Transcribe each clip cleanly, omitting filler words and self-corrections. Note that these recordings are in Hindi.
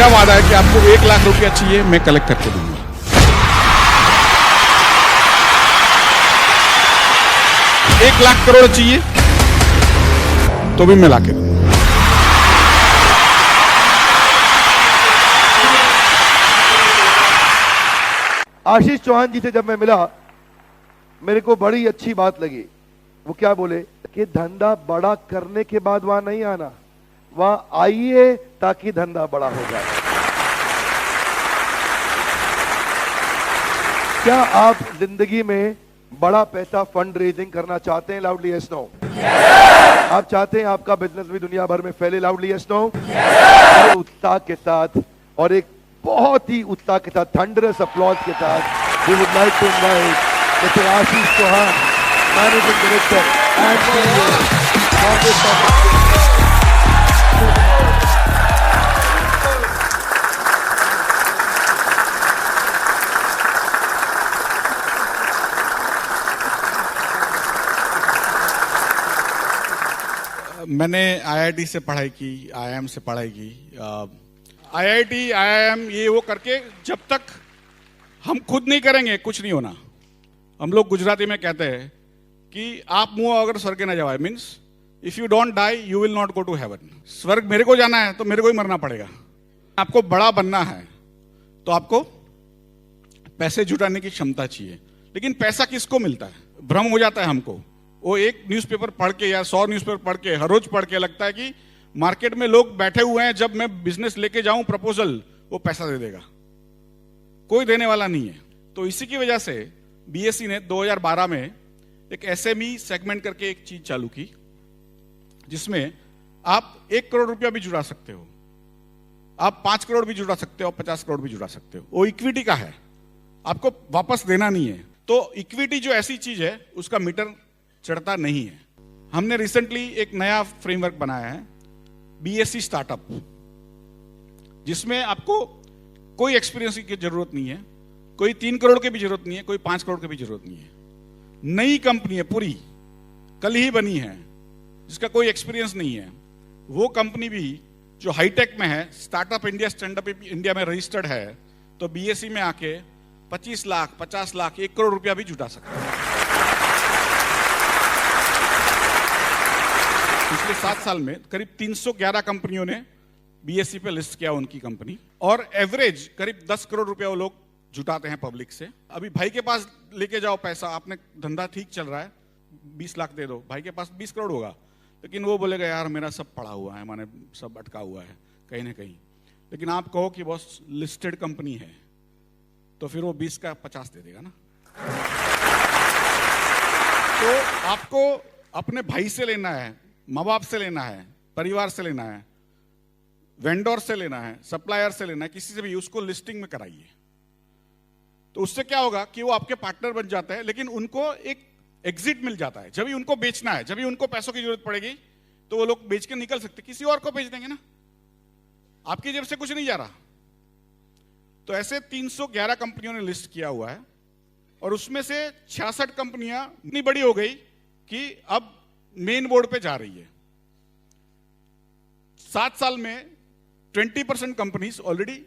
मेरा वादा है कि आपको 1 लाख रुपया चाहिए, मैं कलेक्ट करके दूंगा। एक लाख करोड़ चाहिए तो भी मैं लाके दूंगा। आशीष चौहान जी से जब मैं मिला, मेरे को बड़ी अच्छी बात लगी। वो क्या बोले कि धंधा बड़ा करने के बाद वहां नहीं आना, वहां आइए ताकि धंधा बड़ा हो जाए। क्या आप जिंदगी में बड़ा पैसा फंड रेजिंग करना चाहते हैं? Loudly yes no. आप चाहते हैं आपका बिजनेस भी दुनिया भर में फैले? Loudly yes no. उत्साह के साथ और एक बहुत ही उत्साह के साथ, थंडरस अपलॉज के साथ, we would like to invite mister Ashish Chauhan, managing director and CEO Congress party. मैंने आईआईटी से पढ़ाई की, आईआईएम से पढ़ाई की। आईआईटी, आईआईएम ये वो करके जब तक हम खुद नहीं करेंगे कुछ नहीं होना। हम लोग गुजराती में कहते हैं कि आप मुंह अगर स्वर्ग न जाए, means if you don't die you will not go to heaven. स्वर्ग मेरे को जाना है तो मेरे को ही मरना पड़ेगा। आपको बड़ा बनना है तो आपको पैसे जुटाने की क्षमता चाहिए। लेकिन पैसा किसको मिलता है? भ्रम हो जाता है हमको। वो एक न्यूज़पेपर पढ़ के या 100 न्यूज़पेपर पढ़ के हर रोज पढ़ के लगता है कि मार्केट में लोग बैठे हुए हैं, जब मैं बिजनेस लेके जाऊं प्रपोजल वो पैसा दे देगा। कोई देने वाला नहीं है। तो इसी की वजह से बीएसई ने 2012 में एक एसएमई सेगमेंट करके एक चीज चालू की, जिसमें आप 1 करोड़ रुपया भी जुड़ा सकते हो, आप 5 करोड़ भी जुड़ा सकते हो, 50 करोड़ भी जुड़ा सकते हो। वो इक्विटी का है, आपको वापस देना नहीं है। तो इक्विटी जो ऐसी चीज है उसका मीटर चढ़ता नहीं है। हमने रिसेंटली एक नया फ्रेमवर्क बनाया है, बीएसई स्टार्टअप, जिसमें आपको कोई एक्सपीरियंस की जरूरत नहीं है, कोई 3 करोड़ की भी जरूरत नहीं है, कोई 5 करोड़ की भी जरूरत नहीं है। नई कंपनी है, पूरी कल ही बनी है, जिसका कोई एक्सपीरियंस नहीं है। वो कंपनी भी जो हाईटेक में है, स्टार्टअप इंडिया, स्टैंडअप इंडिया में रजिस्टर्ड है, तो बीएसई में आके 25 लाख, 50 लाख, 1 करोड़ रुपया भी जुटा सकता है। पिछले 7 साल में करीब 311 कंपनियों ने बीएसई पे लिस्ट किया उनकी कंपनी, और एवरेज करीब 10 करोड़ रुपया वो लोग जुटाते हैं पब्लिक से। अभी भाई के पास लेके जाओ पैसा, आपने धंधा ठीक चल रहा है, 20 लाख दे दो, भाई के पास 20 करोड़ होगा, लेकिन वो बोलेगा यार मेरा सब पड़ा हुआ है, माने सब अटका हुआ है कहीं ना कहीं। लेकिन आप कहो कि बॉस लिस्टेड कंपनी है, तो फिर वो 20 का 50 दे देगा ना। तो आपको अपने भाई से लेना है, माँ बाप से लेना है, परिवार से लेना है, वेंडर से लेना है, सप्लायर से लेना है, किसी से भी, उसको लिस्टिंग में कराइए। तो उससे क्या होगा कि वो आपके पार्टनर बन जाता है, लेकिन उनको एक एग्जिट मिल जाता है। जब भी उनको बेचना है, जब भी उनको पैसों की जरूरत पड़ेगी, तो वो लोग बेच के निकल सकते, किसी और को बेच देंगे ना, आपकी जेब से कुछ नहीं जा रहा। तो ऐसे 311 कंपनियों ने लिस्ट किया हुआ है, और उसमें से 66 कंपनियां इतनी बड़ी हो गई कि अब मेन बोर्ड पे जा रही है। 7 साल में 20% कंपनीज ऑलरेडी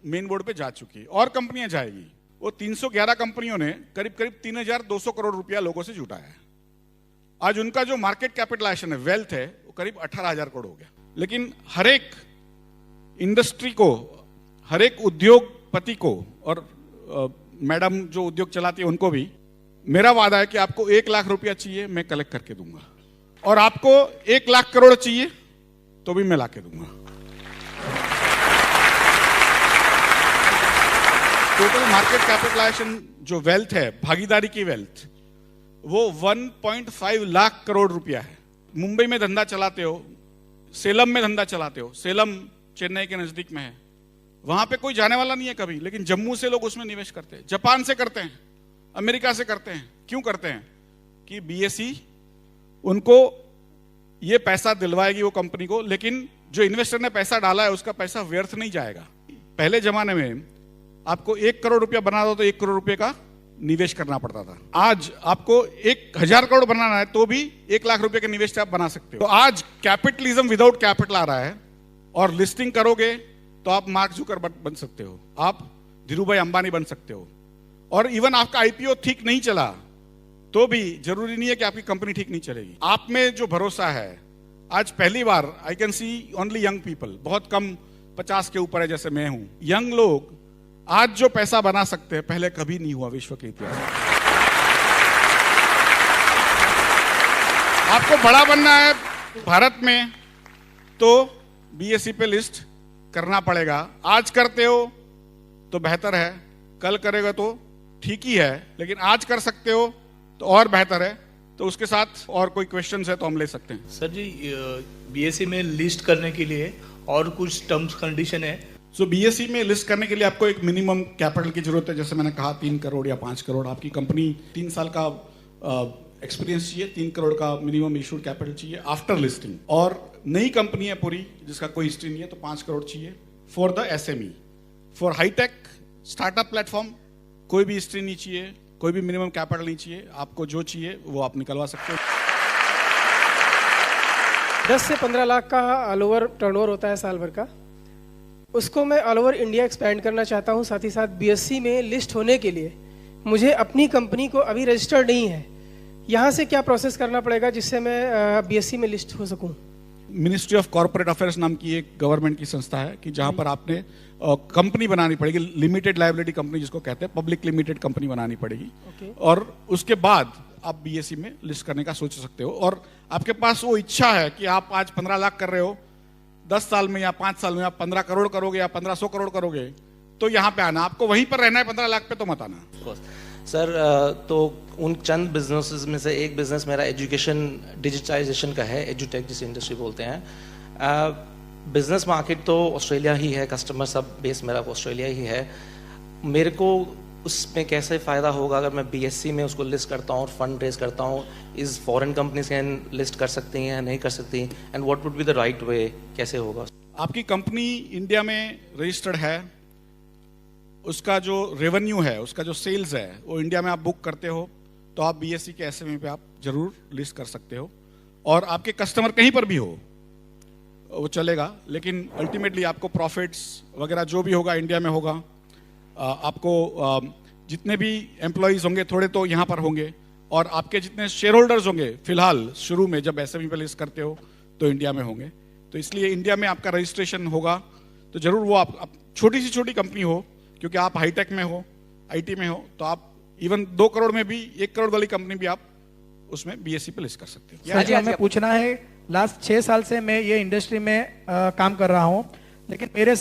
मेन बोर्ड पे जा चुकी है, और कंपनियां जाएगी। वो 311 कंपनियों ने करीब करीब 3200 करोड़ रुपया लोगों से जुटाया है। आज उनका जो मार्केट कैपिटलाइजेशन है, वेल्थ है, वो करीब 18,000 करोड़ हो गया। लेकिन हर एक इंडस्ट्री को, हर एक उद्योगपति को, और मैडम जो उद्योग चलाती है उनको भी मेरा वादा है कि आपको 1 लाख रुपया चाहिए, मैं कलेक्ट करके दूंगा, और आपको 1 लाख करोड़ चाहिए तो भी मैं लाके दूंगा। टोटल मार्केट कैपिटलाइजेशन जो वेल्थ है, भागीदारी की वेल्थ, वो 1.5 लाख करोड़ रुपया है। मुंबई में धंधा चलाते हो, सेलम में धंधा चलाते हो, सेलम चेन्नई के नजदीक में है, वहां पे कोई जाने वाला नहीं है कभी, लेकिन जम्मू से लोग उसमें निवेश करते हैं, जापान से करते हैं, अमेरिका से करते हैं। क्यों करते हैं? कि बीएसई उनको ये पैसा दिलवाएगी वो कंपनी को, लेकिन जो इन्वेस्टर ने पैसा डाला है उसका पैसा व्यर्थ नहीं जाएगा। पहले जमाने में आपको 1 करोड़ रुपया बनाना हो तो 1 करोड़ रुपए का निवेश करना पड़ता था। आज आपको 1000 करोड़ बनाना है तो भी 1 लाख रुपए का निवेश आप बना सकते हो। तो आज कैपिटलिज्म विदाउट कैपिटल आ रहा है, और लिस्टिंग करोगे तो आप मार्क जुकरबर्ग बन सकते हो, आप धीरूभाई अंबानी बन सकते हो। और इवन आपका आईपीओ ठीक नहीं चला तो भी जरूरी नहीं है कि आपकी कंपनी ठीक नहीं चलेगी। आप में जो भरोसा है, आज पहली बार I can see only young people, बहुत कम 50 के ऊपर है जैसे मैं हूं, यंग लोग आज जो पैसा बना सकते हैं पहले कभी नहीं हुआ विश्व के इतिहास में। आपको बड़ा बनना है भारत में तो बीएसई पे लिस्ट करना पड़ेगा। आज करते हो तो बेहतर है, कल करेगा तो ठीक ही है, लेकिन आज कर सकते हो तो और बेहतर है। तो उसके साथ और कोई क्वेश्चंस है तो हम ले सकते हैं। सर जी, बीएसई में लिस्ट करने के लिए और कुछ टर्म्स कंडीशन है? सो बीएसई में लिस्ट करने के लिए आपको एक मिनिमम कैपिटल की जरूरत है। जैसे मैंने कहा 3 करोड़ या 5 करोड़, आपकी कंपनी 3 साल का एक्सपीरियंस चाहिए, 3 करोड़ का मिनिमम इशूड कैपिटल चाहिए आफ्टर लिस्टिंग। और नई कंपनी है पूरी जिसका कोई हिस्ट्री नहीं है तो 5 करोड़ चाहिए। For the SME, for hi tech startup platform कोई भी हिस्ट्री नहीं चाहिए, कोई भी मिनिमम कैपिटल नहीं चाहिए, आपको जो चाहिए वो आप निकलवा सकते हो। 10 से 15 लाख का ऑल ओवर टर्नओवर होता है साल भर का, उसको मैं ऑल ओवर इंडिया एक्सपैंड करना चाहता हूँ। साथ ही साथ बीएसई में लिस्ट होने के लिए मुझे अपनी कंपनी को अभी रजिस्टर्ड नहीं है, यहाँ से क्या प्रोसेस करना पड़ेगा जिससे मैं बीएसई में लिस्ट हो सकूँ? मिनिस्ट्री ऑफ कॉर्पोरेट अफेयर्स नाम की एक गवर्नमेंट की संस्था है कि जहां पर आपने कंपनी बनानी पड़ेगी, लिमिटेड लायबिलिटी कंपनी जिसको कहते हैं, पब्लिक लिमिटेड कंपनी बनानी पड़ेगी। और उसके बाद आप बीएसई में लिस्ट करने का सोच सकते हो। और आपके पास वो इच्छा है कि आप आज 15 लाख कर रहे हो, 10 साल में या 5 साल में आप 15 करोड़ करोगे या 1500 करोड़ करोगे, तो यहाँ पे आना, आपको वहीं पर रहना है, 15 लाख पे तो मत आना। सर, तो उन चंद बिजनेसेस में से एक बिजनेस मेरा एजुकेशन डिजिटाइजेशन का है, एजुटेक जिसे इंडस्ट्री बोलते हैं। बिजनेस मार्केट तो ऑस्ट्रेलिया ही है, कस्टमर सब बेस मेरा ऑस्ट्रेलिया ही है। मेरे को उसमें कैसे फ़ायदा होगा अगर मैं बीएसई में उसको लिस्ट करता हूँ और फंड रेज करता हूँ? Is foreign companies can list कर सकती हैं या नहीं कर सकती, and what would be the right way, कैसे होगा? आपकी कंपनी इंडिया में रजिस्टर्ड है, उसका जो रेवेन्यू है, उसका जो सेल्स है वो इंडिया में आप बुक करते हो तो आप बीएसई के एसएमई पे आप जरूर लिस्ट कर सकते हो। और आपके कस्टमर कहीं पर भी हो वो चलेगा, लेकिन अल्टीमेटली आपको प्रॉफिट्स वगैरह जो भी होगा इंडिया में होगा। आपको जितने भी एम्प्लॉयज होंगे थोड़े तो यहाँ पर होंगे, और आपके जितने शेयर होल्डर्स होंगे फिलहाल शुरू में जब एसएमई पे लिस्ट करते हो तो इंडिया में होंगे। तो इसलिए इंडिया में आपका रजिस्ट्रेशन होगा तो जरूर वो आप छोटी से छोटी कंपनी हो, क्योंकि आप हाईटेक में हो, आईटी में हो, तो आप इवन 2 करोड़ में भी, 1 करोड़ वाली कंपनी भी आप उसमें बीएसई पे लिस्ट कर सकते हो। सर जी, हमें पूछना है, लास्ट 6 साल से मैं ये इंडस्ट्री में काम कर रहा हूँ, लेकिन मेरे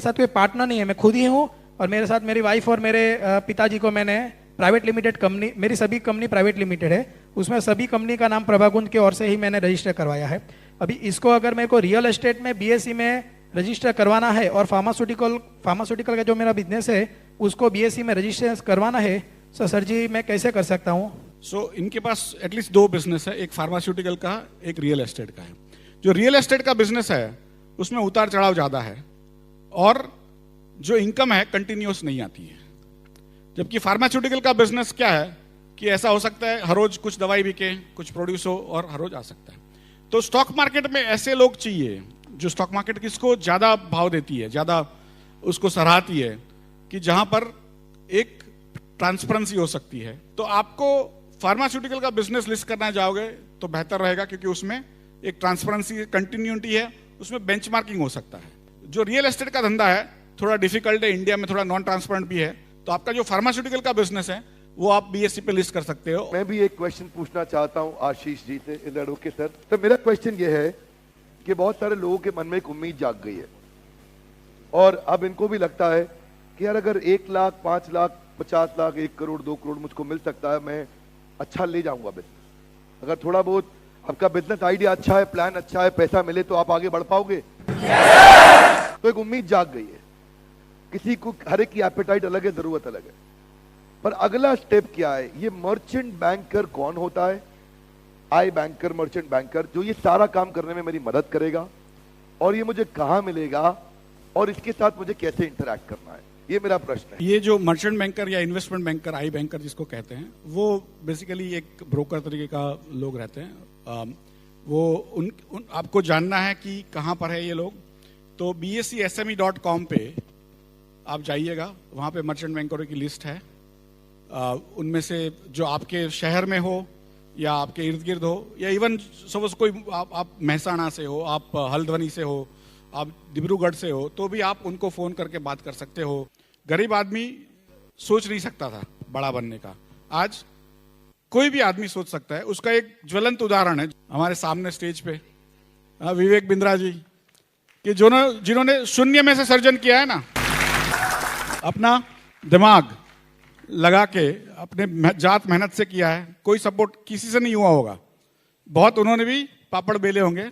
साथ कोई पार्टनर नहीं है, मैं खुद ही हूँ। और मेरे साथ मेरी वाइफ और मेरे पिताजी को मैंने प्राइवेट लिमिटेड कंपनी, मेरी सभी कंपनी प्राइवेट लिमिटेड है, उसमें सभी कंपनी का नाम प्रभाकुंज की ओर से ही मैंने रजिस्टर करवाया है। अभी इसको अगर मेरे को रियल एस्टेट में बीएसई में रजिस्टर करवाना है और फार्मास्यूटिकल का जो मेरा बिजनेस है उसको बीएसई में रजिस्टर करवाना है, तो सर जी मैं कैसे कर सकता हूँ? इनके पास एटलीस्ट 2 बिजनेस है, एक फार्मास्यूटिकल का, एक रियल एस्टेट का है। जो रियल एस्टेट का बिजनेस है उसमें उतार चढ़ाव ज्यादा है और जो इनकम है कंटिन्यूअस नहीं आती है। जबकि फार्मास्यूटिकल का बिजनेस क्या है कि ऐसा हो सकता है हर रोज कुछ दवाई बिके, कुछ प्रोड्यूस हो और हर रोज आ सकता है। तो स्टॉक मार्केट में ऐसे लोग चाहिए जो स्टॉक मार्केट किसको ज्यादा भाव देती है, ज्यादा उसको सराहती है, कि जहां पर एक ट्रांसपेरेंसी हो सकती है। तो आपको फार्मास्यूटिकल का बिजनेस लिस्ट करना जाओगे तो बेहतर रहेगा, क्योंकि उसमें एक ट्रांसपेरेंसी, कंटिन्यूटी है, उसमें बेंचमार्किंग हो सकता है। जो रियल एस्टेट का धंधा है थोड़ा डिफिकल्ट है, इंडिया में थोड़ा नॉन ट्रांसपेरेंट भी है। तो आपका जो फार्मास्यूटिकल का बिजनेस है वो आप बीएसई पे लिस्ट कर सकते हो। मैं भी एक क्वेश्चन पूछना चाहता हूं आशीष जी से, इधर ओके सर। तो मेरा क्वेश्चन ये है कि बहुत सारे लोगों के मन में एक उम्मीद जाग गई है और अब इनको भी लगता है कि यार अगर 1 लाख, 5 लाख, 50 लाख, 1 करोड़, 2 करोड़ मुझको मिल सकता है, मैं अच्छा ले जाऊंगा बिजनेस। अगर थोड़ा बहुत आपका बिजनेस आइडिया अच्छा है, प्लान अच्छा है, पैसा मिले तो आप आगे बढ़ पाओगे। तो एक उम्मीद जाग गई है। किसी को, हर एक की एपेटाइट अलग है, जरूरत अलग है, पर अगला स्टेप क्या है? ये मर्चेंट बैंकर कौन होता है? आई बैंकर, मर्चेंट बैंकर, जो ये सारा काम करने में मेरी मदद करेगा, और ये मुझे कहां मिलेगा और इसके साथ मुझे कैसे इंटरैक्ट करना है, ये मेरा प्रश्न है। ये जो मर्चेंट बैंकर या इन्वेस्टमेंट बैंकर, आई बैंकर जिसको कहते हैं, वो बेसिकली एक ब्रोकर तरीके का लोग रहते हैं। वो आपको जानना है कि कहां पर है ये लोग, तो bscsme.com पे आप जाइएगा, वहाँ पे मर्चेंट बैंकरों की लिस्ट है। उनमें से जो आपके शहर में हो या आपके इर्द गिर्द हो, या इवन सपोज कोई आप महसाणा से हो, आप हल्द्वानी से हो, आप डिब्रूगढ़ से हो, तो भी आप उनको फ़ोन करके बात कर सकते हो। गरीब आदमी सोच नहीं सकता था बड़ा बनने का, आज कोई भी आदमी सोच सकता है। उसका एक ज्वलंत उदाहरण है हमारे सामने स्टेज पे विवेक बिंद्रा जी, कि जिन्होंने शून्य में से सर्जन किया है ना, अपना दिमाग लगा के अपने जात मेहनत से किया है। कोई सपोर्ट किसी से नहीं हुआ होगा, बहुत उन्होंने भी पापड़ बेले होंगे।